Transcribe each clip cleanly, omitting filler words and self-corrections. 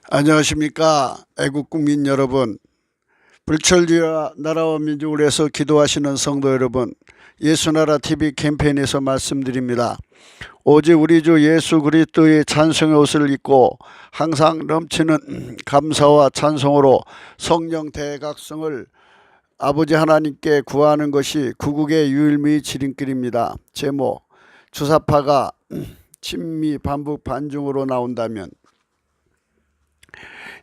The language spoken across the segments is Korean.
안녕하십니까 애국 국민 여러분, 불철주야 나라와 민족을 위해서 기도하시는 성도 여러분, 예수나라 TV 캠페인에서 말씀드립니다. 오직 우리 주 예수 그리스도의 찬송의 옷을 입고 항상 넘치는 감사와 찬송으로 성령 대각성을 아버지 하나님께 구하는 것이 구국의 유일무이 지름길입니다. 제목, 주사파가 친미 반북 반중으로 나온다면.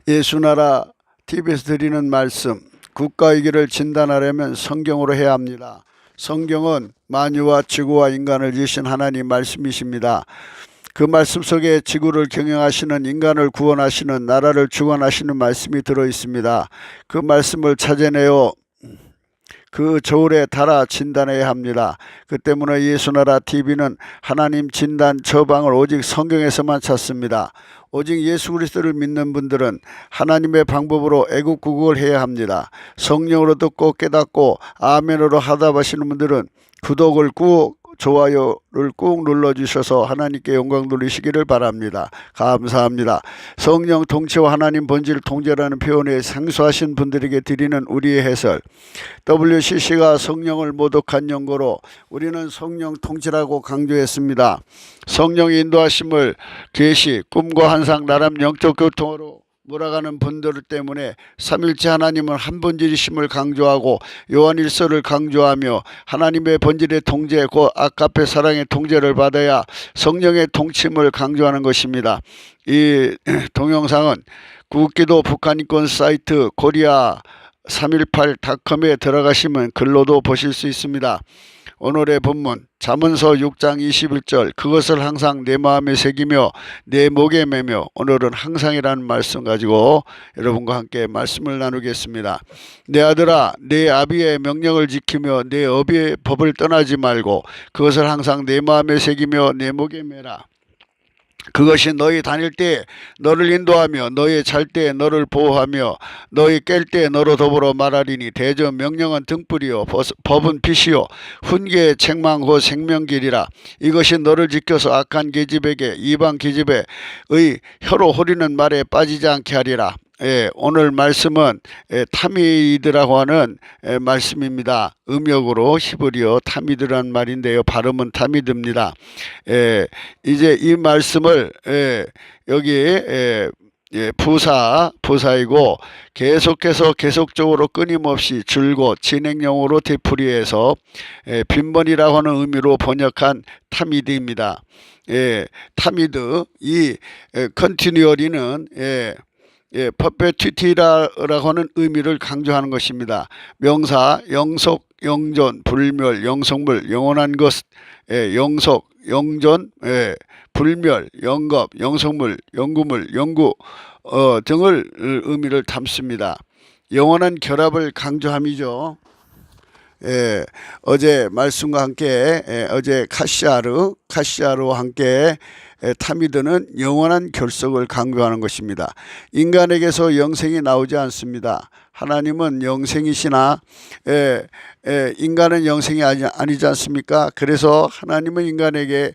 예수나라 TV에서 드리는 말씀, 국가의 길을 진단하려면 성경으로 해야 합니다. 성경은 만유와 지구와 인간을 지으신 하나님 말씀이십니다. 그 말씀 속에 지구를 경영하시는, 인간을 구원하시는, 나라를 주관하시는 말씀이 들어있습니다. 그 말씀을 찾아내어 그 저울에 달아 진단해야 합니다. 그 때문에 예수나라 TV는 하나님 진단 처방을 오직 성경에서만 찾습니다. 오직 예수 그리스도를 믿는 분들은 하나님의 방법으로 애국구국을 해야 합니다. 성령으로 듣고 깨닫고 아멘으로 하답하시는 분들은 구독을 꾹, 좋아요를 꾹 눌러주셔서 하나님께 영광 돌리시기를 바랍니다. 감사합니다. 성령 통치와 하나님 본질 통제라는 표현에 생소하신 분들에게 드리는 우리의 해설, WCC가 성령을 모독한 연고로 우리는 성령 통치라고 강조했습니다. 성령의 인도하심을 계시, 꿈과 환상, 나람 영적 교통으로 몰아가는 분들 때문에 삼일체 하나님은 한 본질이심을 강조하고 요한일서를 강조하며 하나님의 본질의 통제, 곧 아까페 사랑의 통제를 받아야 성령의 통침을 강조하는 것입니다. 이 동영상은 국기도 북한인권 사이트 korea318.com에 들어가시면 글로도 보실 수 있습니다. 오늘의 본문 잠언서 6장 21절, 그것을 항상 내 마음에 새기며 내 목에 매며. 오늘은 항상이라는 말씀 가지고 여러분과 함께 말씀을 나누겠습니다. 내 아들아, 내 아비의 명령을 지키며 내 어비의 법을 떠나지 말고 그것을 항상 내 마음에 새기며 내 목에 매라. 그것이 너희 다닐 때 너를 인도하며 너희 잘 때 너를 보호하며 너희 깰 때 너로 더불어 말하리니. 대저 명령은 등불이요 법은 빛이요 훈계의 책망 곧 생명길이라. 이것이 너를 지켜서 악한 계집에게 이방 계집의 혀로 호리는 말에 빠지지 않게 하리라. 오늘 말씀은 타미드라고 하는 말씀입니다. 음역으로 히브리어 타미드라는 말인데요, 발음은 타미드입니다. 이제 이 말씀을 여기 부사이고 계속적으로 끊임없이 줄곧 진행형으로 되풀이해서 빈번이라고 하는 의미로 번역한 타미드입니다. 타미드, 이 컨티뉴얼리는 퍼페튜티라고 하는 의미를 강조하는 것입니다. 명사, 영속, 영존, 불멸, 영속물, 영원한 것, 영속, 영존, 불멸, 영겁, 영속물, 영구물, 영구 등을 의미를 담습니다. 영원한 결합을 강조함이죠. 어제 말씀과 함께 어제 카시아르와 함께 타미드는 영원한 결속을 강조하는 것입니다. 인간에게서 영생이 나오지 않습니다. 하나님은 영생이시나 인간은 영생이 아니지 않습니까? 그래서 하나님은 인간에게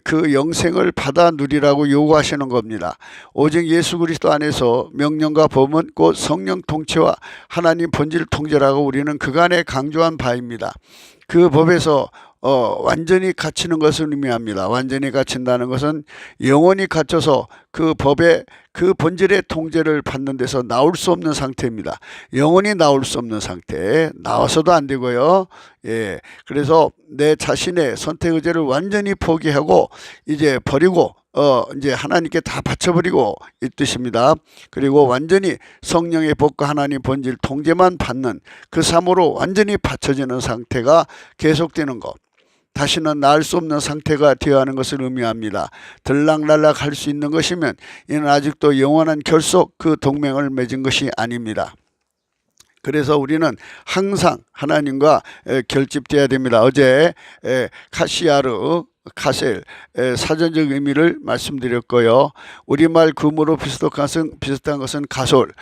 그 영생을 받아 누리라고 요구하시는 겁니다. 오직 예수 그리스도 안에서 명령과 법은 곧 성령 통치와 하나님 본질 통제라고 우리는 그간에 강조한 바입니다. 그 법에서 완전히 갇히는 것을 의미합니다. 완전히 갇힌다는 것은 영원히 갇혀서 그 법의 그 본질의 통제를 받는 데서 나올 수 없는 상태입니다. 영원히 나올 수 없는 상태, 나와서도 안 되고요. 그래서 내 자신의 선택 의지를 완전히 포기하고 이제 버리고 이제 하나님께 다 바쳐버리고 이 뜻입니다. 그리고 완전히 성령의 법과 하나님 본질 통제만 받는 그 삶으로 완전히 바쳐지는 상태가 계속되는 것, 다시는 나을 수 없는 상태가 되어야 하는 것을 의미합니다. 들락날락 할 수 있는 것이면 이는 아직도 영원한 결속, 그 동맹을 맺은 것이 아닙니다. 그래서 우리는 항상 하나님과 결집되어야 됩니다. 어제 카시아르, 카셀 사전적 의미를 말씀드렸고요. 우리말 금으로 비슷한 것은 가솔,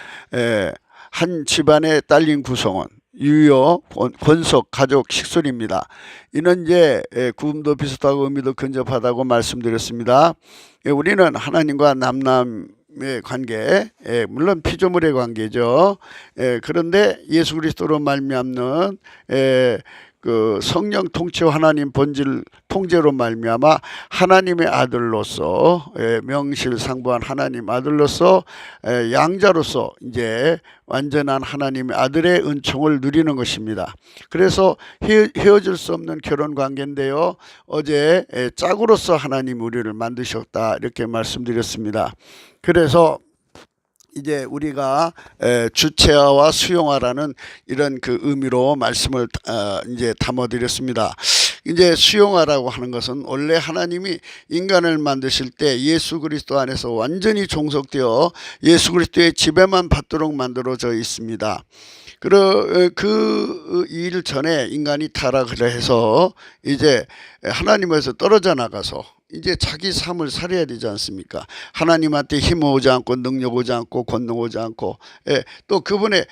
한 집안에 딸린 구성원, 유효, 권속, 가족, 식솔입니다. 이는 이제 구음도 비슷하고 의미도 근접하다고 말씀드렸습니다. 우리는 하나님과 남남 하나님의 관계, 물론 피조물의 관계죠. 그런데 예수 그리스도로 말미암는 그 성령 통치와 하나님 본질 통제로 말미암아 하나님의 아들로서, 명실상부한 하나님 아들로서, 양자로서 이제 완전한 하나님의 아들의 은총을 누리는 것입니다. 그래서 헤어질 수 없는 결혼 관계인데요, 어제 짝으로서 하나님 우리를 만드셨다 이렇게 말씀드렸습니다. 그래서 이제 우리가 주체화와 수용화라는 이런 그 의미로 말씀을 이제 담아드렸습니다. 이제 수용화라고 하는 것은 원래 하나님이 인간을 만드실 때 예수 그리스도 안에서 완전히 종속되어 예수 그리스도의 지배만 받도록 만들어져 있습니다. 그 일 전에 인간이 타락을 해서 이제 하나님에서 떨어져 나가서 이제 자기 삶을 살아야 되지 않습니까? 하나님한테 힘 오지 않고 능력 오지 않고 권능 오지 않고, 또 그분의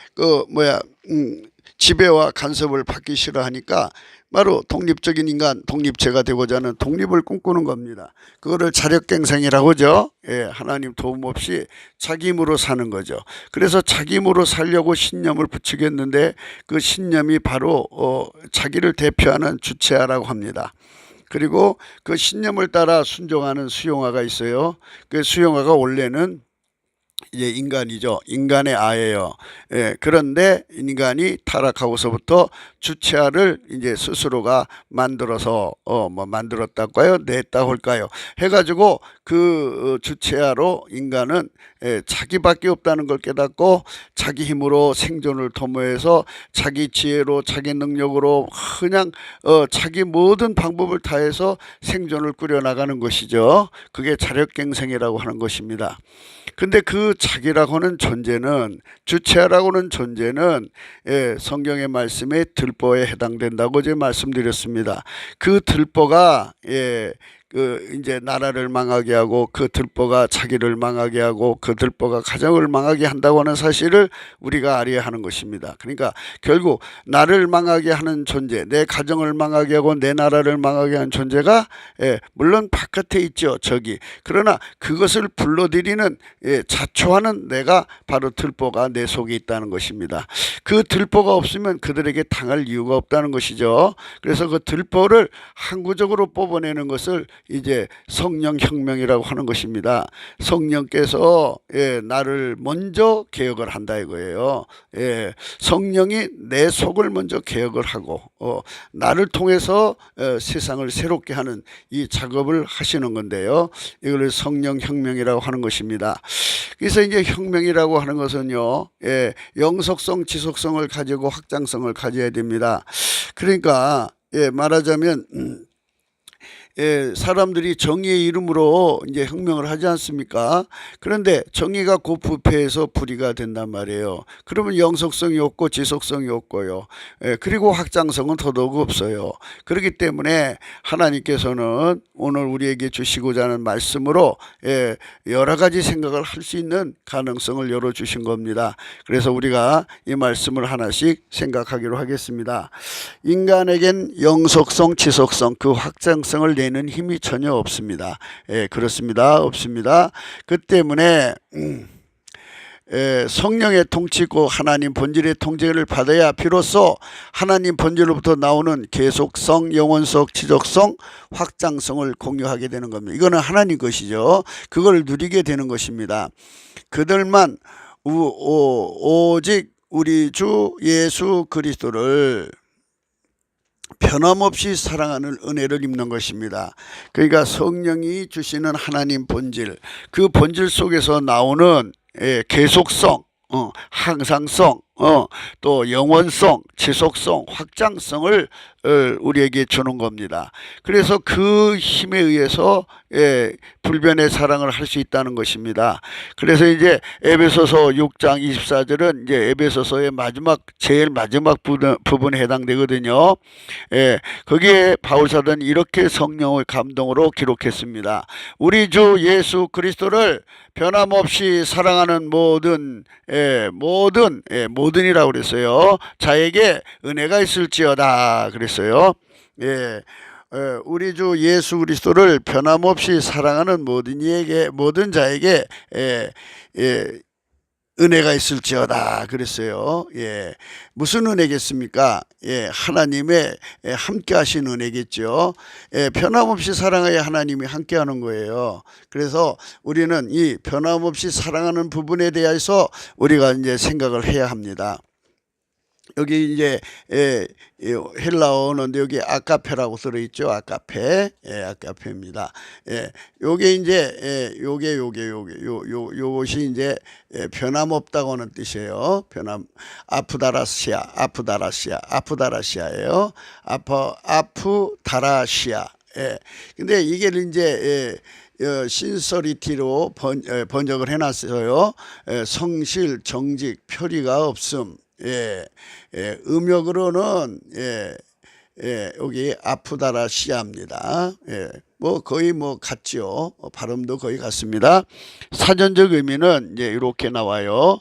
지배와 간섭을 받기 싫어하니까 바로 독립적인 인간, 독립체가 되고자 하는 독립을 꿈꾸는 겁니다. 그거를 자력갱생이라고 하죠. 하나님 도움 없이 자기 힘으로 사는 거죠. 그래서 자기 힘으로 살려고 신념을 붙이겠는데 그 신념이 바로 자기를 대표하는 주체화라고 합니다. 그리고 그 신념을 따라 순종하는 수용화가 있어요. 그 수용화가 원래는 이제 인간이죠. 인간의 아예요. 그런데 인간이 타락하고서부터 주체화를 이제 스스로가 만들어서 만들었다고 할까요? 냈다고 할까요? 해가지고 그 주체화로 인간은 자기밖에 없다는 걸 깨닫고 자기 힘으로 생존을 도모해서 자기 지혜로 자기 능력으로 그냥 자기 모든 방법을 다해서 생존을 꾸려나가는 것이죠. 그게 자력갱생이라고 하는 것입니다. 근데 그 자기라고 하는 존재는, 주체라고 하는 존재는 성경의 말씀에 들보에 해당된다고 제가 말씀드렸습니다. 그 들보가 이제 나라를 망하게 하고 그 들보가 자기를 망하게 하고 그 들보가 가정을 망하게 한다고 하는 사실을 우리가 알아야 하는 것입니다. 그러니까 결국 나를 망하게 하는 존재, 내 가정을 망하게 하고 내 나라를 망하게 하는 존재가 물론 바깥에 있죠, 저기. 그러나 그것을 불러들이는 자초하는 내가 바로 들보가 내 속에 있다는 것입니다. 그 들보가 없으면 그들에게 당할 이유가 없다는 것이죠. 그래서 그 들보를 항구적으로 뽑아내는 것을 이제 성령 혁명이라고 하는 것입니다. 성령께서 나를 먼저 개혁을 한다 이거예요. 성령이 내 속을 먼저 개혁을 하고 나를 통해서 세상을 새롭게 하는 이 작업을 하시는 건데요. 이걸 성령 혁명이라고 하는 것입니다. 그래서 이제 혁명이라고 하는 것은요, 영속성, 지속성을 가지고 확장성을 가져야 됩니다. 그러니까 말하자면 사람들이 정의의 이름으로 이제 혁명을 하지 않습니까? 그런데 정의가 곧 부패해서 불의가 된단 말이에요. 그러면 영속성이 없고 지속성이 없고요. 그리고 확장성은 더더욱 없어요. 그렇기 때문에 하나님께서는 오늘 우리에게 주시고자 하는 말씀으로 여러 가지 생각을 할 수 있는 가능성을 열어주신 겁니다. 그래서 우리가 이 말씀을 하나씩 생각하기로 하겠습니다. 인간에겐 영속성, 지속성, 그 확장성을 내는 힘이 전혀 없습니다. 그렇습니다. 없습니다. 그 때문에 성령의 통치고 하나님 본질의 통제를 받아야 비로소 하나님 본질로부터 나오는 계속성, 영원성, 지속성, 확장성을 공유하게 되는 겁니다. 이거는 하나님 것이죠. 그걸 누리게 되는 것입니다. 그들만 오직 우리 주 예수 그리스도를 변함없이 사랑하는 은혜를 입는 것입니다. 그러니까 성령이 주시는 하나님 본질, 그 본질 속에서 나오는 계속성, 항상성, 또 영원성, 지속성, 확장성을 우리에게 주는 겁니다. 그래서 그 힘에 의해서 불변의 사랑을 할 수 있다는 것입니다. 그래서 이제 에베소서 6장 24절은 이제 에베소서의 제일 마지막 부분에 해당되거든요. 거기에 바울사도는 이렇게 성령의 감동으로 기록했습니다. 우리 주 예수 그리스도를 변함없이 사랑하는 모든이라고 그랬어요. 자에게 은혜가 있을지어다 그랬어요. 우리 주 예수 그리스도를 변함없이 사랑하는 모든 자에게 은혜가 있을지어다 그랬어요. 무슨 은혜겠습니까? 하나님의 함께 하신 은혜겠죠. 변함없이 사랑하여 하나님이 함께 하는 거예요. 그래서 우리는 이 변함없이 사랑하는 부분에 대해서 우리가 이제 생각을 해야 합니다. 여기 이제 헬라어는데 여기 아카페라고 들어있죠. 아카페, 아카페입니다. 요게 이제 요것이 이제 변함없다고 하는 뜻이에요. 아프다라시아예요. 아프다라시아. 근데 이게 이제 신서리티로 번역을 해놨어요. 성실, 정직, 표리가 없음. 음역으로는 여기 아프다라시아입니다. 뭐 거의 같죠. 발음도 거의 같습니다. 사전적 의미는 이제 이렇게 나와요.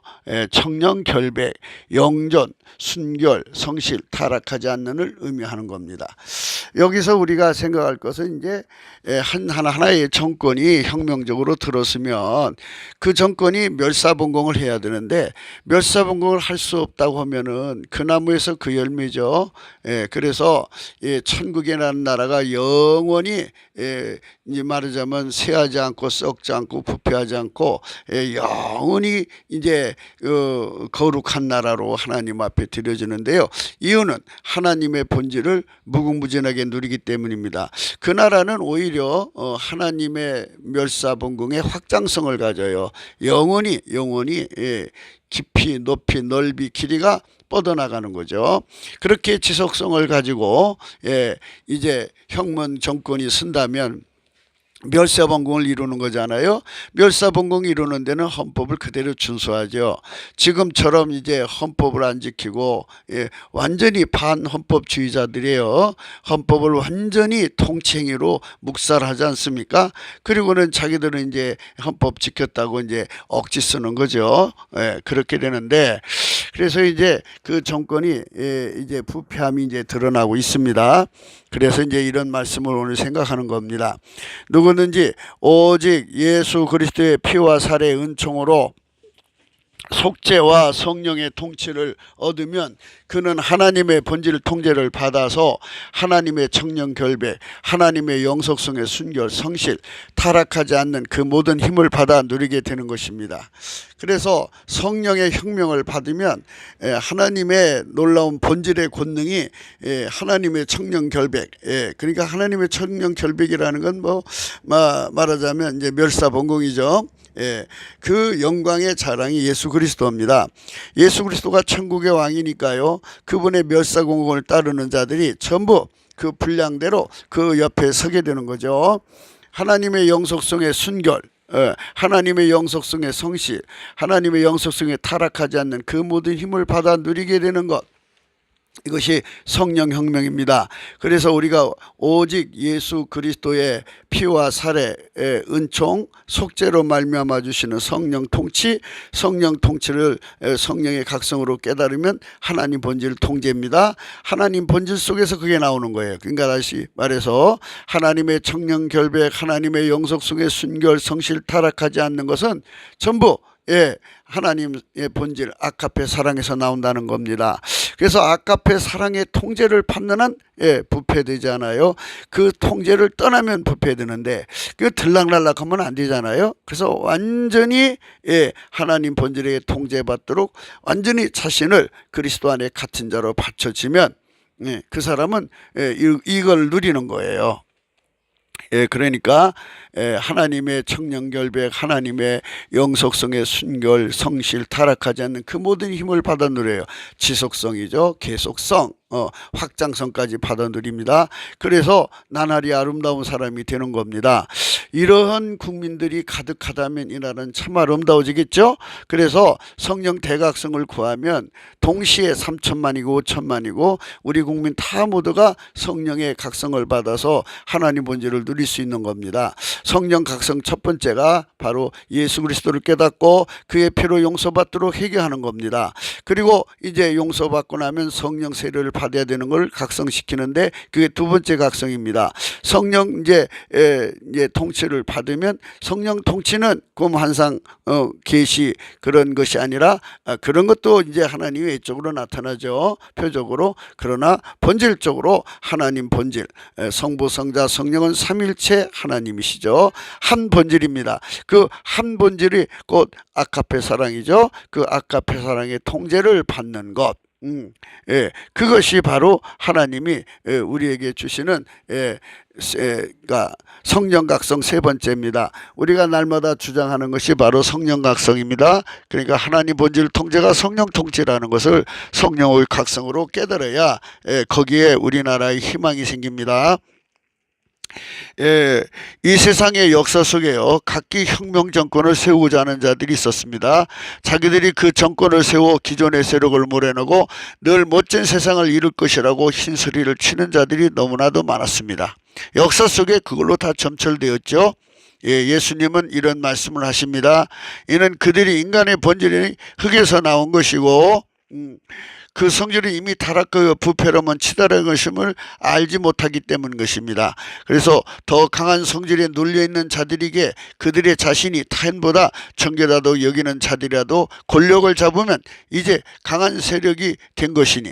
청령, 결백, 영존, 순결, 성실, 타락하지 않는을 의미하는 겁니다. 여기서 우리가 생각할 것은 이제 하나의 정권이 혁명적으로 들었으면 그 정권이 멸사분공을 해야 되는데 멸사분공을 할 수 없다고 하면은 그 나무에서 그 열매죠. 그래서 천국이라는 나라가 영원히 이제 말하자면 쇠하지 않고 썩지 않고 부패하지 않고 영원히 이제 거룩한 나라로 하나님 앞에 드려지는데요. 이유는 하나님의 본질을 무궁무진하게 누리기 때문입니다. 그 나라는 오히려 하나님의 멸사분공의 확장성을 가져요. 영원히 깊이 높이 넓이 길이가 뻗어나가는 거죠. 그렇게 지속성을 가지고 이제 혁명 정권이 쓴다면 멸사분공을 이루는 거잖아요. 멸사분공을 이루는 데는 헌법을 그대로 준수하죠. 지금처럼 이제 헌법을 안 지키고 완전히 반헌법주의자들이에요. 헌법을 완전히 통치행위로 묵살하지 않습니까? 그리고는 자기들은 이제 헌법 지켰다고 이제 억지 쓰는 거죠. 그렇게 되는데 그래서 이제 그 정권이 이제 부패함이 이제 드러나고 있습니다. 그래서 이제 이런 말씀을 오늘 생각하는 겁니다. 누구든지 오직 예수 그리스도의 피와 살의 은총으로 속죄와 성령의 통치를 얻으면 그는 하나님의 본질 통제를 받아서 하나님의 청령 결백, 하나님의 영속성의 순결, 성실, 타락하지 않는 그 모든 힘을 받아 누리게 되는 것입니다. 그래서 성령의 혁명을 받으면 하나님의 놀라운 본질의 권능이 하나님의 청령 결백, 그러니까 하나님의 청령 결백이라는 건 말하자면 이제 멸사분공이죠. 그 영광의 자랑이 예수 그리스도입니다. 예수 그리스도가 천국의 왕이니까요. 그분의 멸사공공을 따르는 자들이 전부 그 분량대로 그 옆에 서게 되는 거죠. 하나님의 영속성의 순결, 하나님의 영속성의 성실, 하나님의 영속성에 타락하지 않는 그 모든 힘을 받아 누리게 되는 것, 이것이 성령혁명입니다. 그래서 우리가 오직 예수 그리스도의 피와 살의 은총, 속죄로 말미암아 주시는 성령 통치, 성령 통치를 성령의 각성으로 깨달으면 하나님 본질 통제입니다. 하나님 본질 속에서 그게 나오는 거예요. 그러니까 다시 말해서 하나님의 청령 결백, 하나님의 영속성의 순결, 성실, 타락하지 않는 것은 전부 하나님의 본질 아카페 사랑에서 나온다는 겁니다. 그래서 아카페 사랑의 통제를 받는 한 부패되잖아요. 그 통제를 떠나면 부패되는데 그 들락날락하면 안 되잖아요. 그래서 완전히 하나님 본질에게 통제받도록 완전히 자신을 그리스도 안에 같은 자로 바쳐지면 그 사람은 이걸 누리는 거예요. 그러니까 하나님의 청령결백, 하나님의 영속성의 순결, 성실, 타락하지 않는 그 모든 힘을 받아 누려요. 지속성이죠. 계속성, 확장성까지 받아 누립니다. 그래서 나날이 아름다운 사람이 되는 겁니다. 이러한 국민들이 가득하다면 이 나라는 참 아름다워지겠죠. 그래서 성령 대각성을 구하면 동시에 3천만이고 5천만이고 우리 국민 다 모두가 성령의 각성을 받아서 하나님 본질을 누릴 수 있는 겁니다. 성령 각성 첫 번째가 바로 예수 그리스도를 깨닫고 그의 피로 용서받도록 회개하는 겁니다. 그리고 이제 용서받고 나면 성령 세례를 받아야 되는 걸 각성시키는데 그게 두 번째 각성입니다. 성령 이제 통치를 받으면 성령 통치는 꿈 환상 계시 그런 것이 아니라 그런 것도 이제 하나님 외적으로 나타나죠. 표적으로. 그러나 본질적으로 하나님 본질, 성부 성자 성령은 삼일체 하나님이시죠. 한 본질입니다. 그 한 본질이 곧 아카페 사랑이죠. 그 아카페 사랑의 통제를 받는 것. 그것이 바로 하나님이 우리에게 주시는 성령각성 세 번째입니다. 우리가 날마다 주장하는 것이 바로 성령각성입니다. 그러니까 하나님 본질 통제가 성령 통치라는 것을 성령의 각성으로 깨달아야 거기에 우리나라의 희망이 생깁니다. 이 세상의 역사 속에요, 각기 혁명 정권을 세우고자 하는 자들이 있었습니다. 자기들이 그 정권을 세워 기존의 세력을 몰아내고 늘 멋진 세상을 이룰 것이라고 흰소리를 치는 자들이 너무나도 많았습니다. 역사 속에 그걸로 다 점철되었죠. 예수님은 이런 말씀을 하십니다. 이는 그들이 인간의 본질이 흙에서 나온 것이고 그 성질이 이미 타락하여 부패로만 치달은 것임을 알지 못하기 때문 것입니다. 그래서 더 강한 성질에 눌려있는 자들에게 그들의 자신이 타인보다 정결하다고 여기는 자들이라도 권력을 잡으면 이제 강한 세력이 된 것이니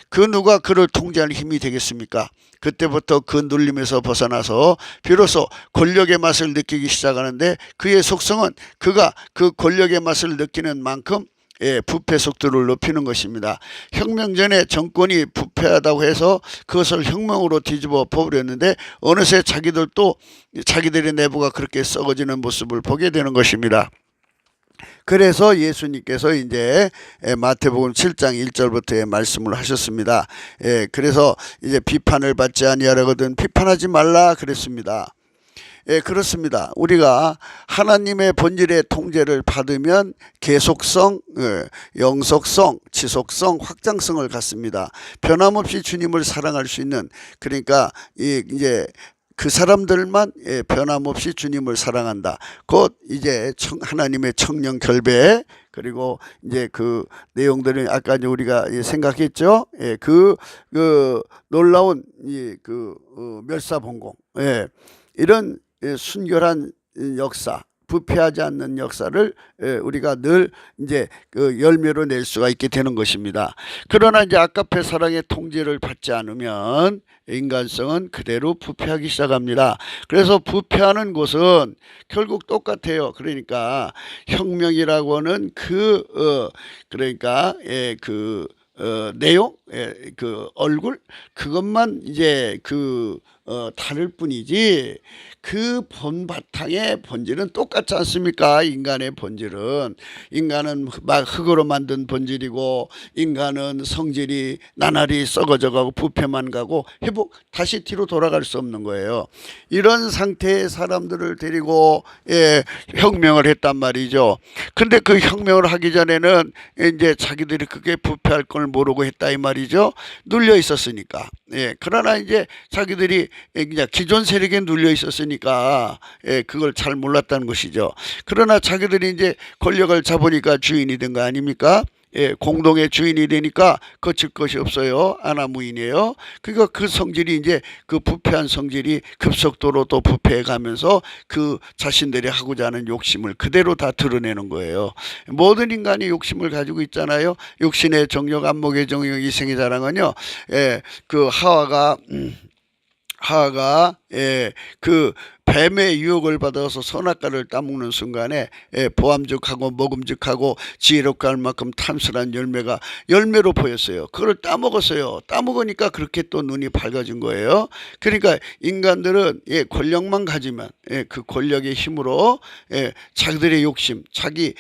그 누가 그를 통제할 힘이 되겠습니까? 그때부터 그 눌림에서 벗어나서 비로소 권력의 맛을 느끼기 시작하는데 그의 속성은 그가 그 권력의 맛을 느끼는 만큼 부패 속도를 높이는 것입니다. 혁명 전에 정권이 부패하다고 해서 그것을 혁명으로 뒤집어 버렸는데 어느새 자기들도 자기들의 내부가 그렇게 썩어지는 모습을 보게 되는 것입니다. 그래서 예수님께서 이제 마태복음 7장 1절부터의 말씀을 하셨습니다. 그래서 이제 비판을 받지 아니하려거든 비판하지 말라 그랬습니다. 그렇습니다. 우리가 하나님의 본질의 통제를 받으면 계속성, 영속성, 지속성, 확장성을 갖습니다. 변함없이 주님을 사랑할 수 있는, 그러니까 이제 그 사람들만 변함없이 주님을 사랑한다. 곧 이제 하나님의 청령 결배, 그리고 이제 그 내용들은 아까 우리가 생각했죠. 그 놀라운 멸사봉공, 이런 순결한 역사, 부패하지 않는 역사를 우리가 늘 이제 그 열매로 낼 수가 있게 되는 것입니다. 그러나 이제 아카페 사랑의 통제를 받지 않으면 인간성은 그대로 부패하기 시작합니다. 그래서 부패하는 곳은 결국 똑같아요. 그러니까 혁명이라고 하는 내용, 그 얼굴, 그것만 이제 다를 뿐이지 그 본바탕의 본질은 똑같지 않습니까? 인간의 본질은, 인간은 막 흙으로 만든 본질이고 인간은 성질이 나날이 썩어져 가고 부패만 가고 다시 뒤로 돌아갈 수 없는 거예요. 이런 상태의 사람들을 데리고 혁명을 했단 말이죠. 근데 그 혁명을 하기 전에는 이제 자기들이 그게 부패할 걸 모르고 했다 이 말이죠. 눌려 있었으니까. 그러나 이제 자기들이 그냥 기존 세력에 눌려 있었으니까 그걸 잘 몰랐다는 것이죠. 그러나 자기들이 이제 권력을 잡으니까 주인이 된 거 아닙니까? 공동의 주인이 되니까 거칠 것이 없어요. 아나무인이에요. 그러니까 그 성질이 이제 그 부패한 성질이 급속도로 또 부패해 가면서 그 자신들이 하고자 하는 욕심을 그대로 다 드러내는 거예요. 모든 인간이 욕심을 가지고 있잖아요. 육신의 정욕, 안목의 정욕, 이생의 자랑은요. 그 하와가 그 뱀의 유혹을 받아서 선악과를 따먹는 순간에 보암직하고 먹음직하고 지혜롭고 할 만큼 탐스러운 열매가 열매로 보였어요. 그걸 따먹었어요. 따먹으니까 그렇게 또 눈이 밝아진 거예요. 그러니까 인간들은 권력만 가지면 그 권력의 힘으로 자기들의 욕심, 자기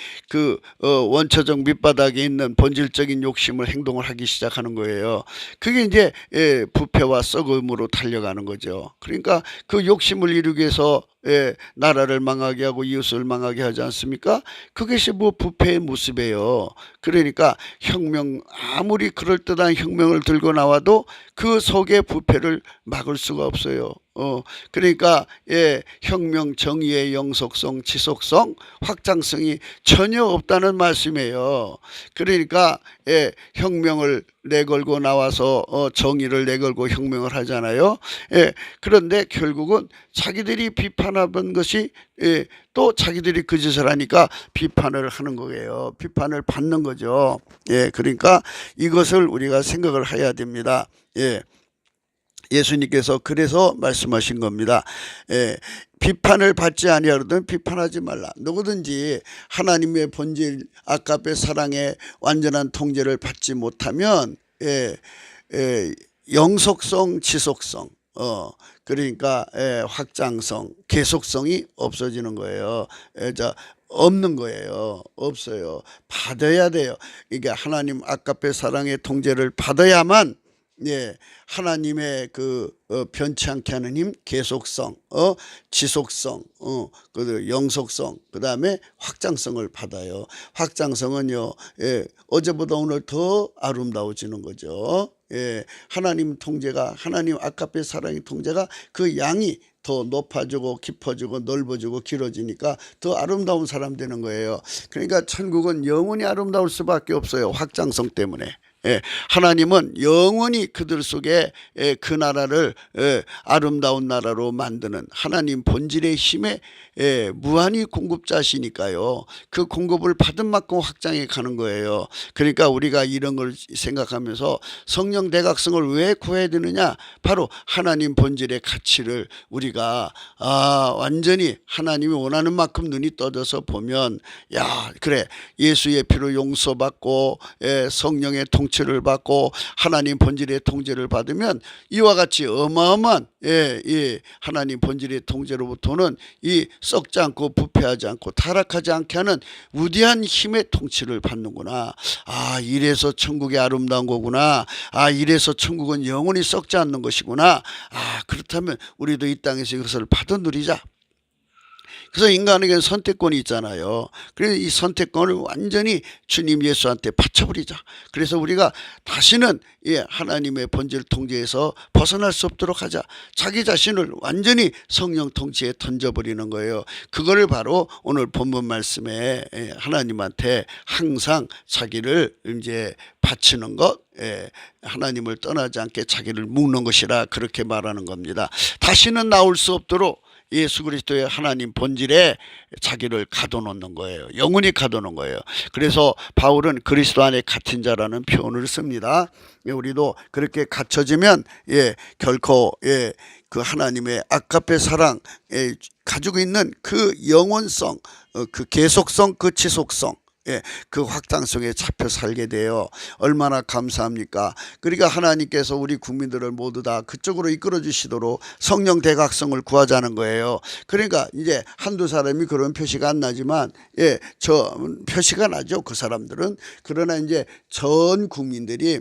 원초적 밑바닥에 있는 본질적인 욕심을 행동을 하기 시작하는 거예요. 그게 이제 부패와 썩음으로 달려가는 거죠. 그러니까 그 욕심을 이루기 위해서 나라를 망하게 하고 이웃을 망하게 하지 않습니까? 그것이 부패의 모습이에요. 그러니까 아무리 그럴듯한 혁명을 들고 나와도 그 속의 부패를 막을 수가 없어요. 그러니까 혁명, 정의의 영속성, 지속성, 확장성이 전혀 없다는 말씀이에요. 그러니까 혁명을 내걸고 나와서 정의를 내걸고 혁명을 하잖아요. 그런데 결국은 자기들이 비판하던 것이 또 자기들이 그 짓을 하니까 비판을 하는 거예요. 비판을 받는 거죠. 그러니까 이것을 우리가 생각을 해야 됩니다. 예수님께서 그래서 말씀하신 겁니다. 비판을 받지 아니하거든 비판하지 말라. 누구든지 하나님의 본질 아까의 사랑의 완전한 통제를 받지 못하면 영속성, 지속성, 그러니까 확장성, 계속성이 없어지는 거예요. 없는 거예요. 없어요. 받아야 돼요. 이게 하나님 아까의 사랑의 통제를 받아야만 하나님의 그 변치 않게 하는 힘, 계속성, 지속성, 그 영속성, 그 다음에 확장성을 받아요. 확장성은요, 어제보다 오늘 더 아름다워지는 거죠. 하나님 통제가, 하나님 아까의 사랑의 통제가 그 양이 더 높아지고 깊어지고 넓어지고 길어지니까 더 아름다운 사람 되는 거예요. 그러니까 천국은 영원히 아름다울 수밖에 없어요. 확장성 때문에. 하나님은 영원히 그들 속에 그 나라를 아름다운 나라로 만드는 하나님 본질의 힘에 무한히 공급자시니까요. 그 공급을 받은 만큼 확장해 가는 거예요. 그러니까 우리가 이런 걸 생각하면서 성령 대각성을 왜 구해야 되느냐? 바로 하나님 본질의 가치를 우리가 완전히 하나님이 원하는 만큼 눈이 떠져서 보면 야 그래 예수의 피로 용서받고 성령의 통치를 받고 하나님 본질의 통제를 받으면 이와 같이 어마어마한 하나님 본질의 통제로부터는 이 썩지 않고 부패하지 않고 타락하지 않게 하는 위대한 힘의 통치를 받는구나. 이래서 천국이 아름다운 거구나. 이래서 천국은 영원히 썩지 않는 것이구나. 그렇다면 우리도 이 땅에서 이것을 받아 누리자. 그래서 인간에게는 선택권이 있잖아요. 그래서 이 선택권을 완전히 주님 예수한테 바쳐버리자. 그래서 우리가 다시는 하나님의 본질 통제에서 벗어날 수 없도록 하자. 자기 자신을 완전히 성령 통치에 던져버리는 거예요. 그거를 바로 오늘 본문 말씀에 하나님한테 항상 자기를 이제 바치는 것, 하나님을 떠나지 않게 자기를 묶는 것이라 그렇게 말하는 겁니다. 다시는 나올 수 없도록 예수 그리스도의 하나님 본질에 자기를 가둬놓는 거예요. 영원히 가둬놓은 거예요. 그래서 바울은 그리스도 안에 갇힌 자라는 표현을 씁니다. 우리도 그렇게 갇혀지면 결코 그 하나님의 아까페 사랑 가지고 있는 그 영원성, 그 계속성, 그 지속성, 그 확장성에 잡혀 살게 돼요. 얼마나 감사합니까? 그러니까 하나님께서 우리 국민들을 모두 다 그쪽으로 이끌어 주시도록 성령 대각성을 구하자는 거예요. 그러니까 이제 한두 사람이 그런 표시가 안 나지만 저 표시가 나죠. 그 사람들은. 그러나 이제 전 국민들이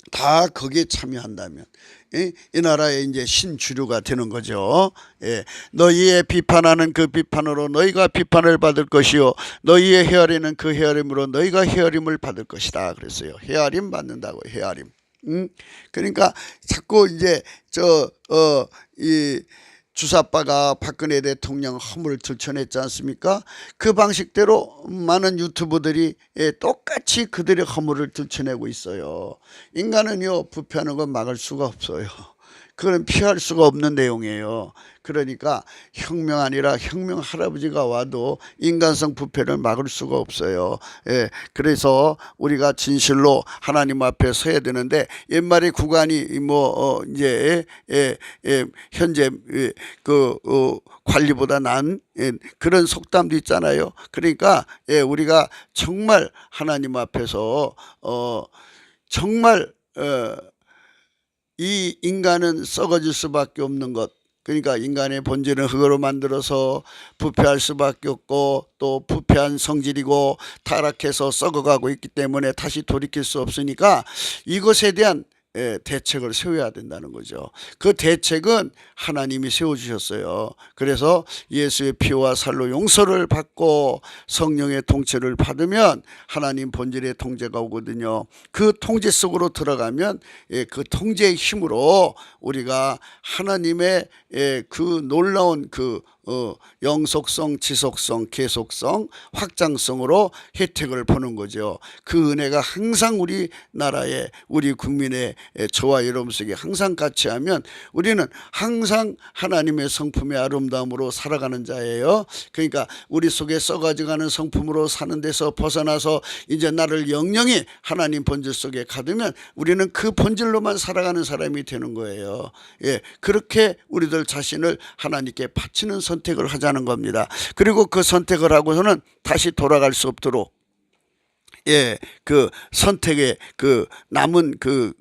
다 거기에 참여한다면 이 나라의 이제 신주류가 되는 거죠. 너희의 비판하는 그 비판으로 너희가 비판을 받을 것이요 너희의 헤아리는 그 헤아림으로 너희가 헤아림을 받을 것이다 그랬어요. 헤아림 받는다고 헤아림. 그러니까 자꾸 이제 이 주사빠가 박근혜 대통령 허물을 들춰냈지 않습니까? 그 방식대로 많은 유튜버들이 똑같이 그들의 허물을 들춰내고 있어요. 인간은요 부패하는 건 막을 수가 없어요. 그건 피할 수가 없는 내용이에요. 그러니까 혁명 아니라 혁명 할아버지가 와도 인간성 부패를 막을 수가 없어요. 그래서 우리가 진실로 하나님 앞에 서야 되는데 옛말에 구간이 이제 현재 그 관리보다 난 그런 속담도 있잖아요. 그러니까 우리가 정말 하나님 앞에서 정말 이 인간은 썩어질 수밖에 없는 것. 그러니까 인간의 본질은 흙으로 만들어서 부패할 수밖에 없고 또 부패한 성질이고 타락해서 썩어가고 있기 때문에 다시 돌이킬 수 없으니까 이것에 대한 대책을 세워야 된다는 거죠. 그 대책은 하나님이 세워주셨어요. 그래서 예수의 피와 살로 용서를 받고 성령의 통치를 받으면 하나님 본질의 통제가 오거든요. 그 통제 속으로 들어가면 그 통제의 힘으로 우리가 하나님의 그 놀라운 그 영속성, 지속성, 계속성, 확장성으로 혜택을 보는 거죠. 그 은혜가 항상 우리나라에 우리 국민의 저와 여러분 속에 항상 같이 하면 우리는 항상 하나님의 성품의 아름다움으로 살아가는 자예요. 그러니까 우리 속에 썩어져가는 성품으로 사는 데서 벗어나서 이제 나를 영영히 하나님 본질 속에 가두면 우리는 그 본질로만 살아가는 사람이 되는 거예요. 그렇게 우리들 자신을 하나님께 바치는 선택을 하자는 겁니다. 그리고 그 선택을 하고서는 다시 돌아갈 수 없도록 그 선택의 그 남은 그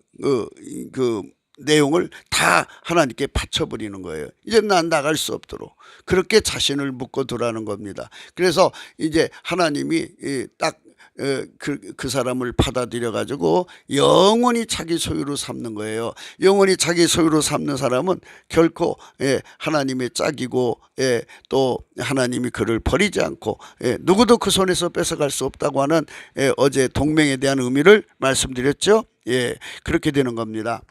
내용을 다 하나님께 바쳐버리는 거예요. 이제 난 나갈 수 없도록 그렇게 자신을 묶어 두라는 겁니다. 그래서 이제 하나님이 딱 그 사람을 받아들여 가지고 영원히 자기 소유로 삼는 거예요. 영원히 자기 소유로 삼는 사람은 결코 하나님의 짝이고 또 하나님이 그를 버리지 않고 누구도 그 손에서 뺏어갈 수 없다고 하는 어제 동맹에 대한 의미를 말씀드렸죠. 그렇게 되는 겁니다.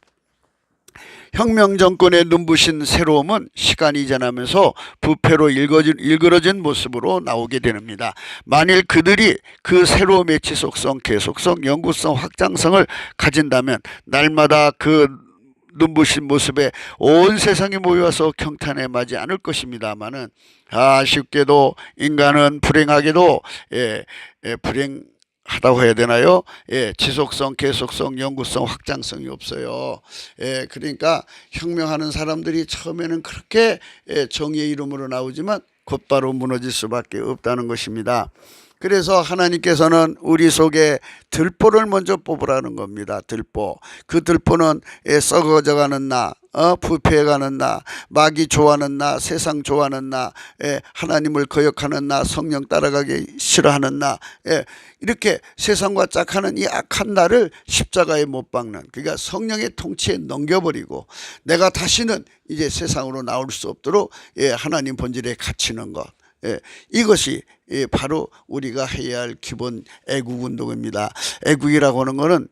혁명 정권의 눈부신 새로움은 시간이 지나면서 부패로 일그러진 모습으로 나오게 됩니다. 만일 그들이 그 새로움의 지속성, 계속성, 영구성, 확장성을 가진다면 날마다 그 눈부신 모습에 온 세상이 모여서 경탄에 맞지 않을 것입니다마는 아쉽게도 인간은 불행하게도 하다고 해야 되나요? 지속성, 계속성, 영구성, 확장성이 없어요. 그러니까 혁명하는 사람들이 처음에는 그렇게 정의의 이름으로 나오지만 곧바로 무너질 수밖에 없다는 것입니다. 그래서 하나님께서는 우리 속에 들보를 먼저 뽑으라는 겁니다. 들보. 그 들보는 썩어져가는 나, 부패해가는 나, 마귀 좋아하는 나, 세상 좋아하는 나, 하나님을 거역하는 나, 성령 따라가기 싫어하는 나, 이렇게 세상과 짝하는 이 악한 나를 십자가에 못 박는, 그러니까 성령의 통치에 넘겨버리고 내가 다시는 이제 세상으로 나올 수 없도록 하나님 본질에 갇히는 것. 이것이 바로 우리가 해야 할 기본 애국운동입니다. 애국이라고 하는 것은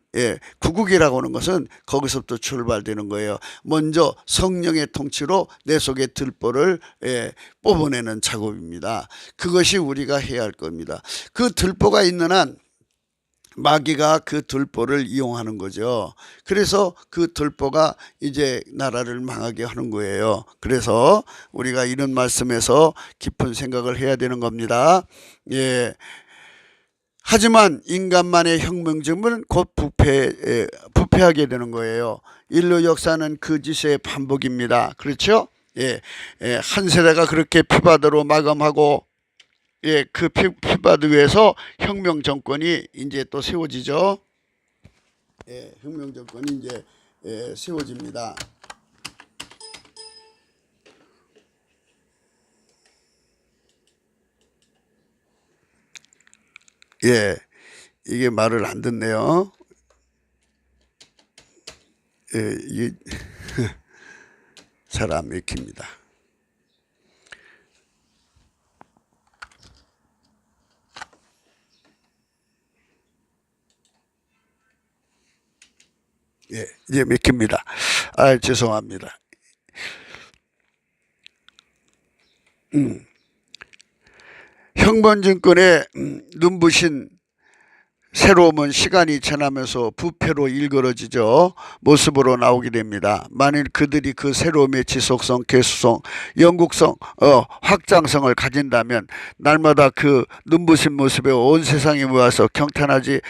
구국이라고 하는 것은 거기서부터 출발되는 거예요. 먼저 성령의 통치로 내 속의 들보를 뽑아내는 작업입니다. 그것이 우리가 해야 할 겁니다. 그 들보가 있는 한 마귀가 그 들보를 이용하는 거죠. 그래서 그 들보가 이제 나라를 망하게 하는 거예요. 그래서 우리가 이런 말씀에서 깊은 생각을 해야 되는 겁니다. 하지만 인간만의 혁명정부는 곧 부패하게 되는 거예요. 인류 역사는 그 짓의 반복입니다. 그렇죠? 한 세대가 그렇게 피바다로 마감하고 그 피바드 위에서 혁명 정권이 이제 또 세워지죠. 혁명 정권이 이제 세워집니다. 이게 말을 안 듣네요. 이게 잘 안 맥힙니다. 이제 맥힙니다. 죄송합니다. 혁명정권의 눈부신 새로움은 시간이 지나면서 부패로 일그러지죠. 모습으로 나오게 됩니다. 만일 그들이 그 새로움의 지속성, 계수성, 영국성, 확장성을 가진다면 날마다 그 눈부신 모습에 온 세상이 모여서 경탄하지